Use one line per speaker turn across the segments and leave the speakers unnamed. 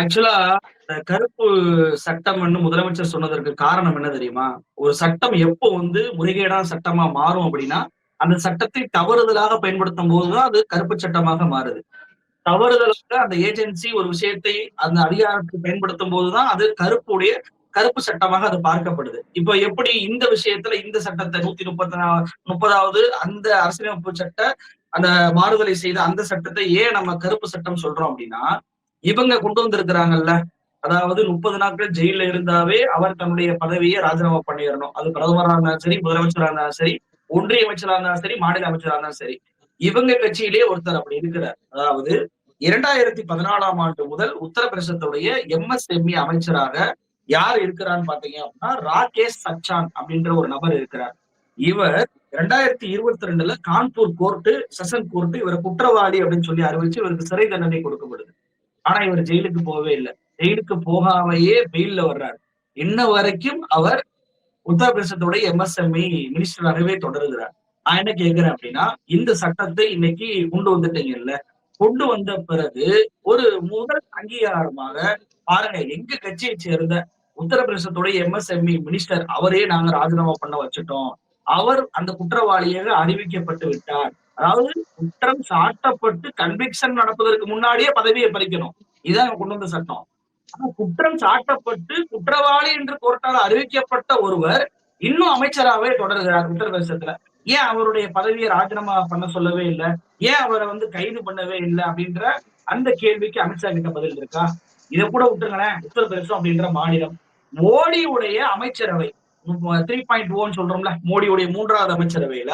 ஆக்சுவலா இந்த கருப்பு சட்டம்ன்னு முதலமைச்சர் சொன்னதற்கு காரணம் என்ன தெரியுமா? ஒரு சட்டம் எப்போ வந்து முறைகேடான சட்டமா மாறும் அப்படின்னா, அந்த சட்டத்தை தவறுதலாக பயன்படுத்தும்போது தான் அது கருப்பு சட்டமாக மாறுது. தவறுதலாக அந்த ஏஜென்சி ஒரு விஷயத்தை அந்த அதிகாரத்தை பயன்படுத்தும்போது தான் அது கருப்பு சட்டமாக அது பார்க்கப்படுது. இப்ப எப்படி இந்த விஷயத்துல இந்த சட்டத்த 130வது அந்த அரசியலமைப்பு சட்ட அந்த மாறுதலை செய்த அந்த சட்டத்தை ஏன் நம்ம கருப்பு சட்டம் சொல்றோம் அப்படின்னா, இவங்க கொண்டு வந்திருக்கிறாங்கல்ல. அதாவது 30 நாட்கள் ஜெயில்ல இருந்தாவே அவர் தன்னுடைய பதவிய ராஜினாமா பண்ணிறணும். அது பிரதமரா இருந்தாலும் சரி, முதலமைச்சரா இருந்தாலும் சரி, ஒன்றிய அமைச்சரா இருந்தாலும் சரி, மாநில அமைச்சரா இருந்தாலும் சரி. இவங்க கட்சியிலேயே ஒருத்தர் அப்படி இருக்கிறார். அதாவது 2014ஆம் ஆண்டு முதல் உத்தரப்பிரதேசத்துடைய எம்எஸ்எம்இ அமைச்சராக யார் இருக்கிறான்னு பார்த்தீங்க அப்படின்னா, ராகேஷ் சச்சான் அப்படின்ற ஒரு நபர் இருக்கிறார். இவர் 2022ல கான்பூர் செஷன் கோர்ட் இவர குற்றவாளி அப்படின்னு சொல்லி அறிவிச்சு இவருக்கு சிறை தண்டனை கொடுக்கப்படுது. ஆனா இவர் ஜெயிலுக்கு போகவே இல்ல. ஜெயிலுக்கு போகாமயே பெயில்ல வர்றாரு. இன்ன வரைக்கும் அவர் உத்தரப்பிரதேசத்துடைய எம்எஸ்எம்இ மினிஸ்டராகவே தொடருகிறார். நான் என்ன கேட்கிறேன் அப்படின்னா, இந்த சட்டத்தை இன்னைக்கு கொண்டு வந்துட்டீங்கல்ல. கொண்டு வந்த பிறகு ஒரு முதல் அங்கீகாரமாக பாருங்க எங்க கட்சியை சேர்ந்த உத்தரப்பிரதேசத்துடைய எம்எஸ்எம்இ மினிஸ்டர் அவரே நாங்க ராஜினாமா பண்ண வச்சுட்டோம். அவர் அந்த குற்றவாளியாக அறிவிக்கப்பட்டு விட்டார். அதாவது குற்றம் சாட்டப்பட்டு கன்விக்ஷன் நடப்பதற்கு முன்னாடியே பதவியை பறிக்கணும். இதான் கொண்டு வந்த சட்டம். ஆனா குற்றம் சாட்டப்பட்டு குற்றவாளி என்று கோர்ட்டால் அறிவிக்கப்பட்ட ஒருவர் இன்னும் அமைச்சராகவே தொடர்கிறார் உத்தரப்பிரதேசத்துல. ஏன் அவருடைய பதவியை ராஜினாமா பண்ண சொல்லவே இல்ல? ஏன் அவரை வந்து கைது பண்ணவே இல்லை அப்படின்ற அந்த கேள்விக்கு அமித்ஷா கிட்ட பதில் இருக்கா? இதை கூட விட்டுருங்களேன். உத்தரப்பிரதேசம் அப்படின்ற மாநிலம் மோடியுடைய அமைச்சரவை 3.0 சொல்றோம்ல, மோடியுடைய 3வது அமைச்சரவையில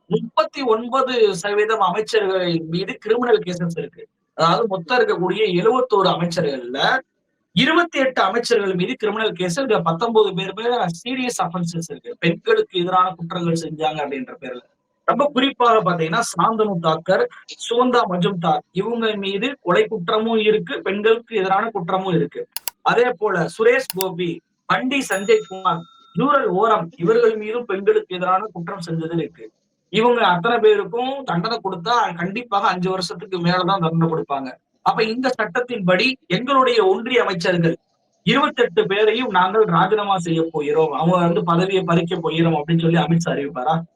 39% அமைச்சர்கள் மீது கிரிமினல் கேசஸ் இருக்கு. அதாவது மொத்தம் இருக்கக்கூடிய 71 அமைச்சர்கள்ல 28 அமைச்சர்கள் மீது கிரிமினல் கேஸ், இதுல 19 பேர் மேல சீரியஸ் அஃபென்சஸ் இருக்கு. பெண்களுக்கு எதிரான குற்றங்கள் செஞ்சாங்க அப்படின்ற பேர்ல. ரொம்ப குறிப்பாக பாத்தீங்கன்னா, சாந்தனு தாக்கர், சுகந்தா மஜும்தார் இவங்க மீது கொலை குற்றமும் இருக்கு, பெண்களுக்கு எதிரான குற்றமும் இருக்கு. அதே போல சுரேஷ் கோபி, பண்டி சஞ்சய் குமார், ஜூரல் ஓரம் இவர்கள் மீதும் பெண்களுக்கு எதிரான குற்றம் செஞ்சது இருக்கு. இவங்க அத்தனை பேருக்கும் தண்டனை கொடுத்தா கண்டிப்பாக 5 வருஷத்துக்கு மேலதான் தண்டனை கொடுப்பாங்க. அப்ப இந்த சட்டத்தின்படி எங்களுடைய ஒன்றிய அமைச்சர்கள் 28 பேரையும் நாங்கள் ராஜினாமா செய்ய போகிறோம். அவங்க வந்து பதவியை பறிக்க போகிறோம் அப்படின்னு சொல்லி அமித்ஷா அறிவிப்பாரா?